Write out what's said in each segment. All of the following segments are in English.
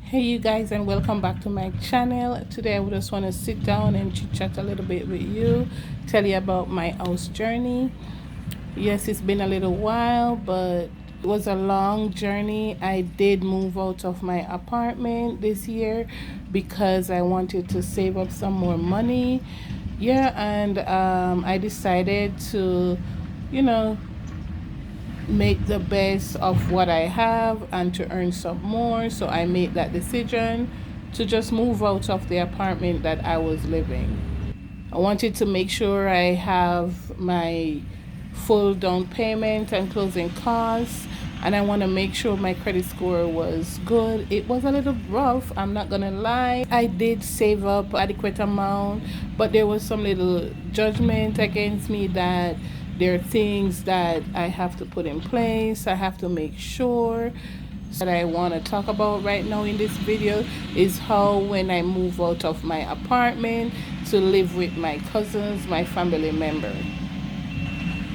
Hey you guys, and welcome back to my channel. Today I just want to sit down and chit chat a little bit with you, tell you about my house journey. Yes, it's been a little while, but it was a long journey. I did move out of my apartment this year because I wanted to save up some more money. Yeah, and I decided to, you know, make the best of what I have and to earn some more. So I made that decision to just move out of the apartment that I was living. I wanted to make sure I have my full down payment and closing costs, and I want to make sure my credit score was good. It was a little rough, I'm not gonna lie. I did save up adequate amount, but there was some little judgment against me that there are things that I have to put in place. I have to make sure. That I want to talk about right now in this video is how when I move out of my apartment to live with my cousins, my family member,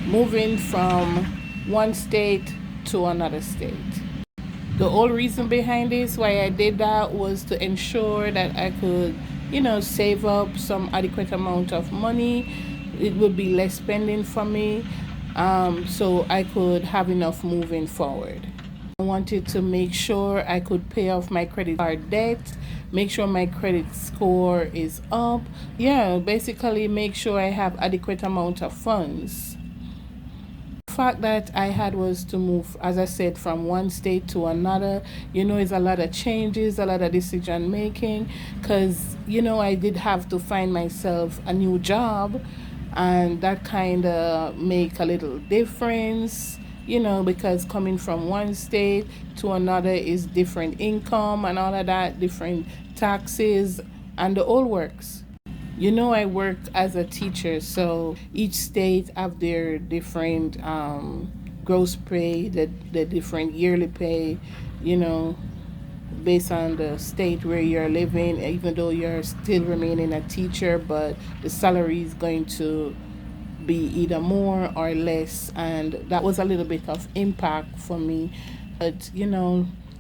moving from one state to another state. The whole reason behind this, why I did that, was to ensure that I could, save up some adequate amount of money. It would be less spending for me, so I could have enough moving forward. I wanted to make sure I could pay off my credit card debt, make sure my credit score is up. Yeah, basically make sure I have adequate amount of funds. The fact that I had was to move, as I said, from one state to another. It's a lot of changes, a lot of decision making, because I did have to find myself a new job, and that kind of make a little difference. Because coming from one state to another is different income and all of that, different taxes, and the whole works. I work as a teacher, so each state have their different gross pay, the different yearly pay, you know, based on the state where you're living, even though you're still remaining a teacher, but the salary is going to be either more or less. And that was a little bit of impact for me. But,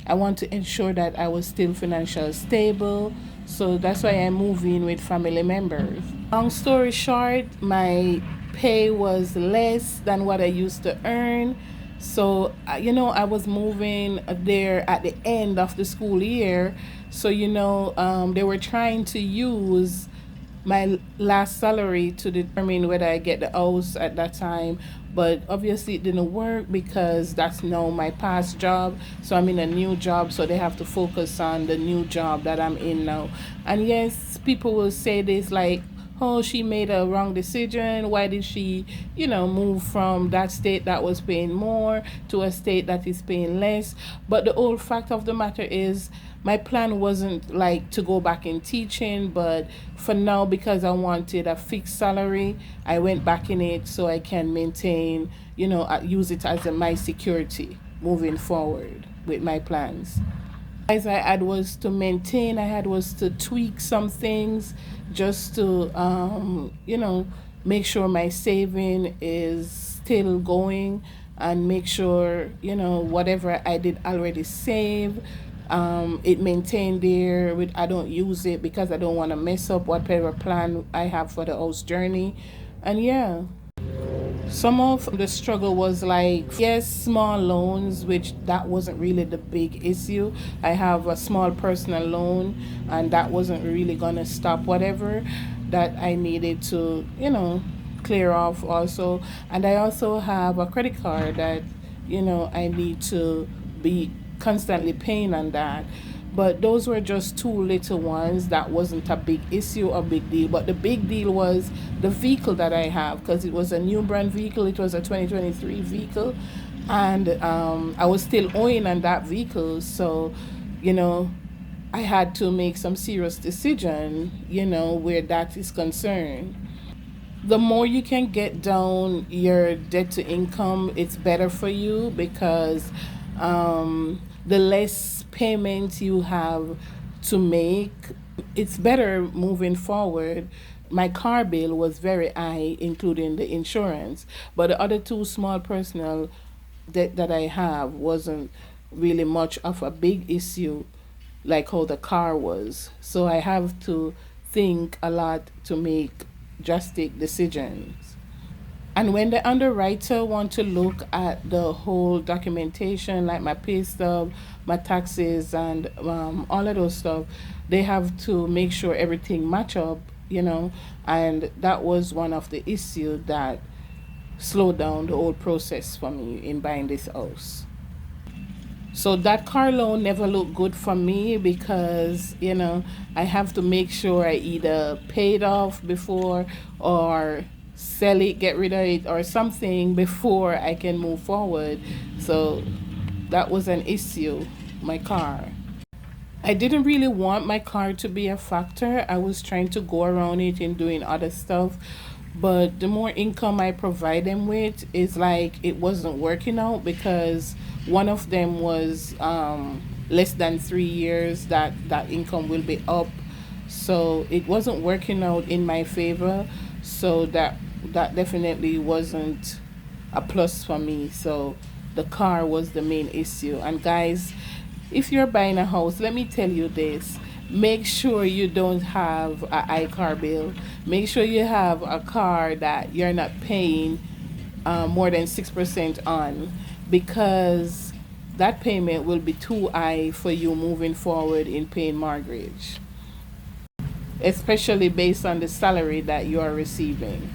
I want to ensure that I was still financially stable. So that's why I moved in with family members. Long story short, my pay was less than what I used to earn. So, I was moving there at the end of the school year. So, they were trying to use my last salary to determine whether I get the house at that time. But obviously it didn't work because that's now my past job. So I'm in a new job, so they have to focus on the new job that I'm in now. And yes, people will say this like, oh, she made a wrong decision. Why did she, move from that state that was paying more to a state that is paying less? But the whole fact of the matter is, my plan wasn't like to go back in teaching, but for now, because I wanted a fixed salary, I went back in it so I can maintain, use it as my security moving forward with my plans. As I had was to maintain, I had was to tweak some things just to, make sure my saving is still going, and make sure, whatever I did already save, it maintained there. I don't use it because I don't want to mess up whatever plan I have for the house journey. And yeah. Some of the struggle was like, yes, small loans, which that wasn't really the big issue. I have a small personal loan, and that wasn't really gonna stop whatever that I needed to, clear off also. And I also have a credit card that, I need to be constantly paying on that. But those were just two little ones. That wasn't a big issue or big deal. But the big deal was the vehicle that I have, because it was a new brand vehicle. It was a 2023 vehicle. And I was still owing on that vehicle. So, I had to make some serious decision, where that is concerned. The more you can get down your debt to income, it's better for you, because the less payments you have to make, it's better moving forward. My car bill was very high, including the insurance, but the other two small personal debt that I have wasn't really much of a big issue like how the car was. So I have to think a lot to make drastic decisions. And when the underwriter want to look at the whole documentation, like my pay stub, my taxes, and all of those stuff, they have to make sure everything match up, you know. And that was one of the issue that slowed down the whole process for me in buying this house. So that car loan never looked good for me because, I have to make sure I either pay it off before or sell it, get rid of it or something before I can move forward. So that was an issue, my car. I didn't really want my car to be a factor. I was trying to go around it and doing other stuff. But the more income I provide them with, it's like it wasn't working out because one of them was less than 3 years that that income will be up. So it wasn't working out in my favor. So that definitely wasn't a plus for me. So the car was the main issue. And guys, if you're buying a house, let me tell you this. Make sure you don't have a high car bill. Make sure you have a car that you're not paying more than 6% on, because that payment will be too high for you moving forward in paying mortgage, especially based on the salary that you are receiving.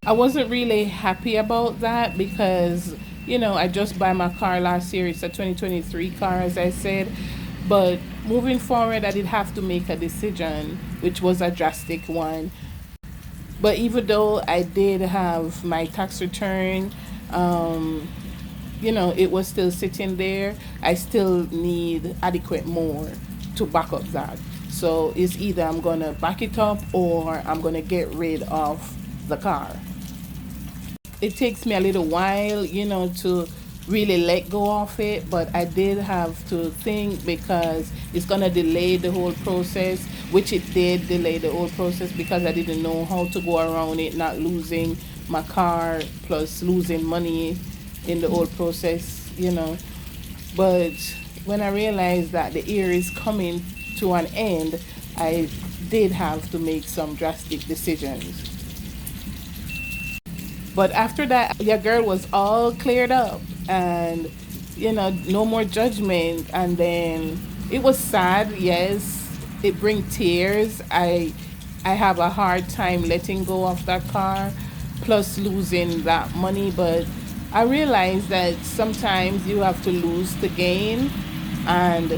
I wasn't really happy about that because, I just bought my car last year. It's a 2023 car, as I said. But moving forward, I did have to make a decision, which was a drastic one. But even though I did have my tax return, it was still sitting there. I still need adequate more to back up that. So it's either I'm going to back it up or I'm going to get rid of the car. It takes me a little while, to really let go of it, but I did have to think because it's going to delay the whole process, which it did delay the whole process because I didn't know how to go around it, not losing my car plus losing money in the whole process. But when I realized that the year is coming to an end, I did have to make some drastic decisions. But after that, your girl was all cleared up and, no more judgment. And then it was sad, yes. It brings tears. I have a hard time letting go of that car, plus losing that money. But I realized that sometimes you have to lose to gain. And,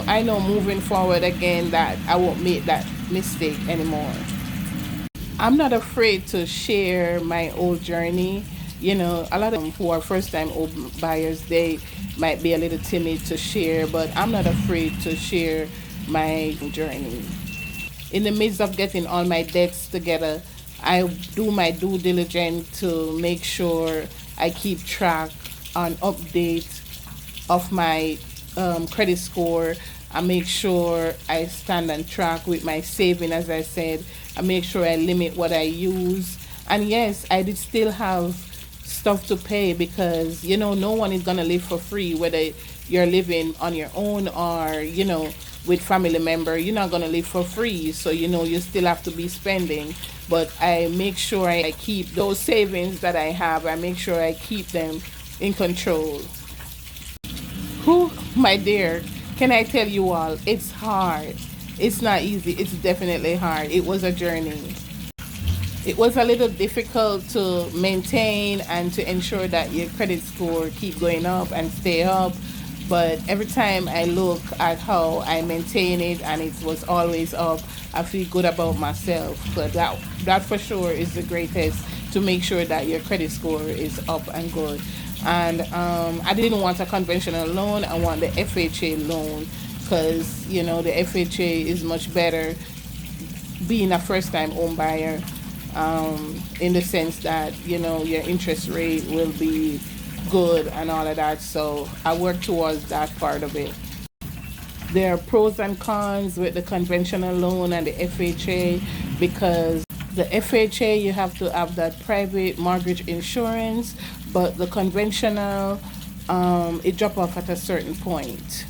I know moving forward again that I won't make that mistake anymore. I'm not afraid to share my old journey. A lot of them who are first time home buyers, they might be a little timid to share, but I'm not afraid to share my journey. In the midst of getting all my debts together, I do my due diligence to make sure I keep track on update of my credit score. I make sure I stand on track with my saving, as I said. I make sure I limit what I use. And yes, I did still have stuff to pay because, no one is going to live for free, whether you're living on your own or, with family member. You're not going to live for free. So, you still have to be spending. But I make sure I keep those savings that I have. I make sure I keep them in control. Who, my dear, can I tell you all, it's hard. It's not easy. It's definitely hard. It was a journey. It was a little difficult to maintain and to ensure that your credit score keep going up and stay up. But every time I look at how I maintain it and it was always up, I feel good about myself. But that for sure is the greatest, to make sure that your credit score is up and good. And I didn't want a conventional loan. I want the FHA loan because, the FHA is much better being a first-time home buyer, in the sense that, your interest rate will be good and all of that. So I work towards that part of it. There are pros and cons with the conventional loan and the FHA because the FHA, you have to have that private mortgage insurance, but the conventional, it drop off at a certain point.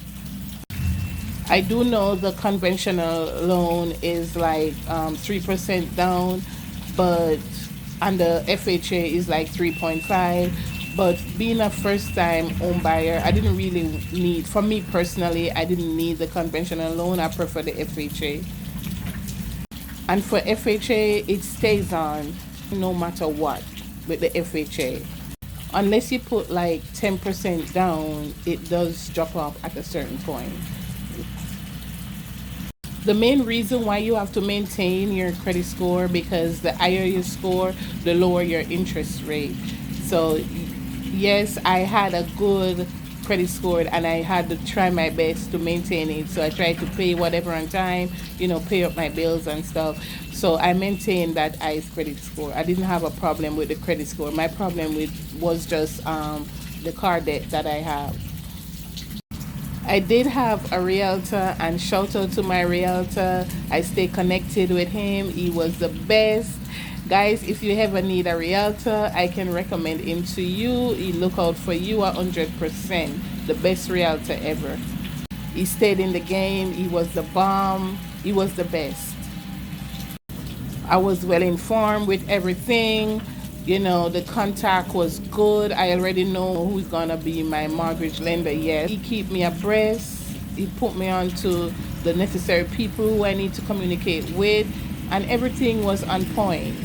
I do know the conventional loan is like 3% down, but and the FHA is like 3.5. But being a first time home buyer, I didn't really need, for me personally, I didn't need the conventional loan. I prefer the FHA. And for FHA, it stays on no matter what with the FHA. Unless you put like 10% down, it does drop off at a certain point. The main reason why you have to maintain your credit score, because the higher your score, the lower your interest rate. So yes, I had a good credit score and I had to try my best to maintain it. So I tried to pay whatever on time, pay up my bills and stuff. So I maintained that highest credit score. I didn't have a problem with the credit score. My problem with was just the car debt that I have. I did have a realtor, and shout out to my realtor. I stay connected with him. He was the best. Guys, if you ever need a realtor, I can recommend him to you. He look out for you 100%. The best realtor ever. He stayed in the game. He was the bomb. He was the best. I was well informed with everything. The contact was good. I already know who's gonna be my mortgage lender. Yes, he keep me abreast. He put me on to the necessary people who I need to communicate with, and everything was on point.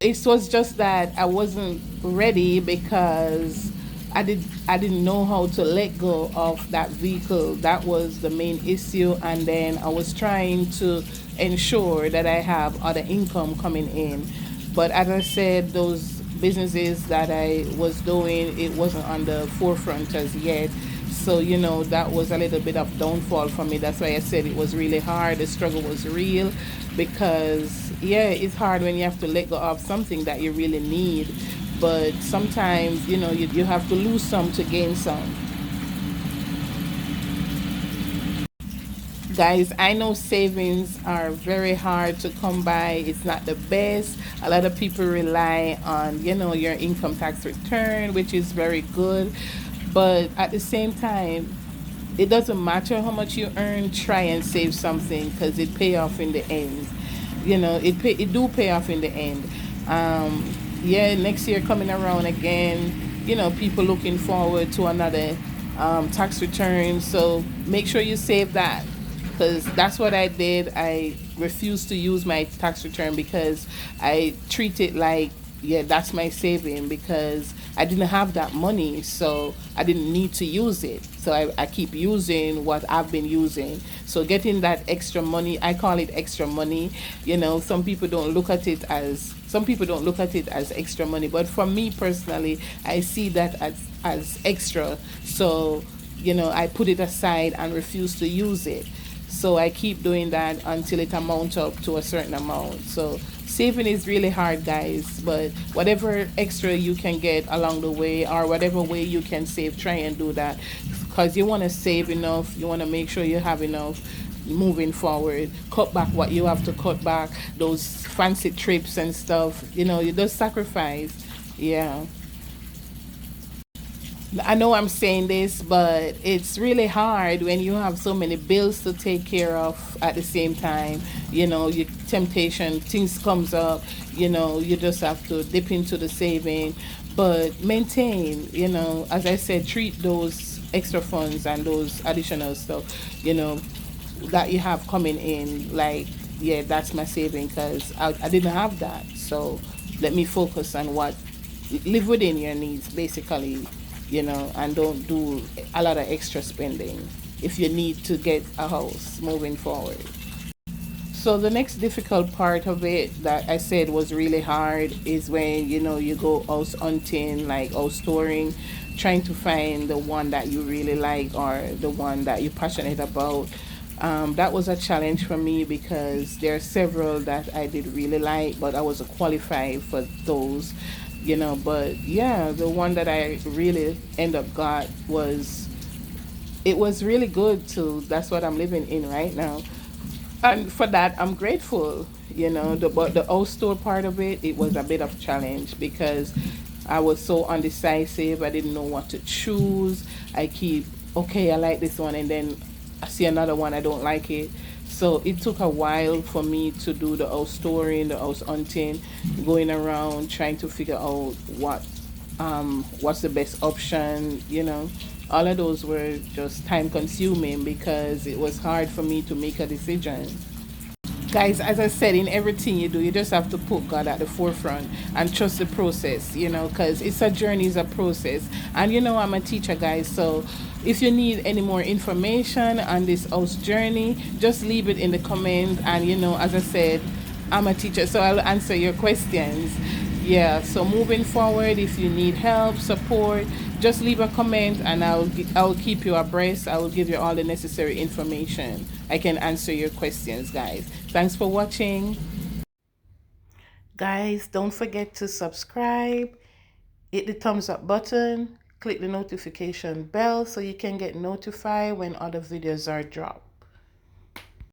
It was just that I wasn't ready because I didn't know how to let go of that vehicle. That was the main issue, and then I was trying to ensure that I have other income coming in. But as I said, those businesses that I was doing, it wasn't on the forefront as yet. So, that was a little bit of downfall for me. That's why I said it was really hard. The struggle was real because, yeah, it's hard when you have to let go of something that you really need. But sometimes, you have to lose some to gain some. Guys, I know savings are very hard to come by. It's not the best. A lot of people rely on, your income tax return, which is very good. But at the same time, it doesn't matter how much you earn, try and save something because it pay off in the end. It do pay off in the end. Yeah, next year coming around again, people looking forward to another tax return. So make sure you save that, because that's what I did. I refused to use my tax return because I treat it like, yeah, that's my saving, because I didn't have that money, so I didn't need to use it. So I keep using what I've been using. So getting that extra money, I call it extra money. Some people don't look at it as extra money, but for me personally, I see that as extra. So, I put it aside and refuse to use it. So I keep doing that until it amounts up to a certain amount. So saving is really hard, guys, but whatever extra you can get along the way, or whatever way you can save, try and do that, because you want to save enough. You want to make sure you have enough moving forward. Cut back what you have to cut back, those fancy trips and stuff. You just sacrifice. Yeah. I know I'm saying this, but it's really hard when you have so many bills to take care of at the same time. Your temptation, things comes up, you just have to dip into the saving, but maintain, as I said, treat those extra funds and those additional stuff, that you have coming in, like, yeah, that's my saving, because I didn't have that. So let me focus on what, live within your needs, basically, and don't do a lot of extra spending if you need to get a house moving forward. So the next difficult part of it that I said was really hard is when you go house hunting, like house storing, trying to find the one that you really like or the one that you're passionate about. That was a challenge for me because there are several that I did really like, but I wasn't qualified for those. But yeah, the one that I really end up got was, it was really good too. That's what I'm living in right now, and for that I'm grateful. But the old store part of it, it was a bit of challenge because I was so undecisive. I didn't know what to choose. I keep, okay, I like this one, and then I see another one, I don't like it. So it took a while for me to do the house touring, the house hunting, going around trying to figure out what's the best option, you know. All of those were just time consuming because it was hard for me to make a decision. Guys, as I said, in everything you do, you just have to put God at the forefront and trust the process, you know, because it's a journey, it's a process. And you know, I'm a teacher, guys, so if you need any more information on this house journey, just leave it in the comments. And you know, as I said, I'm a teacher, so I'll answer your questions. Yeah, so moving forward, if you need help, support, just leave a comment and I'll keep you abreast. I will give you all the necessary information. I can answer your questions, guys. Thanks for watching. Guys, don't forget to subscribe, hit the thumbs up button, click the notification bell so you can get notified when other videos are dropped.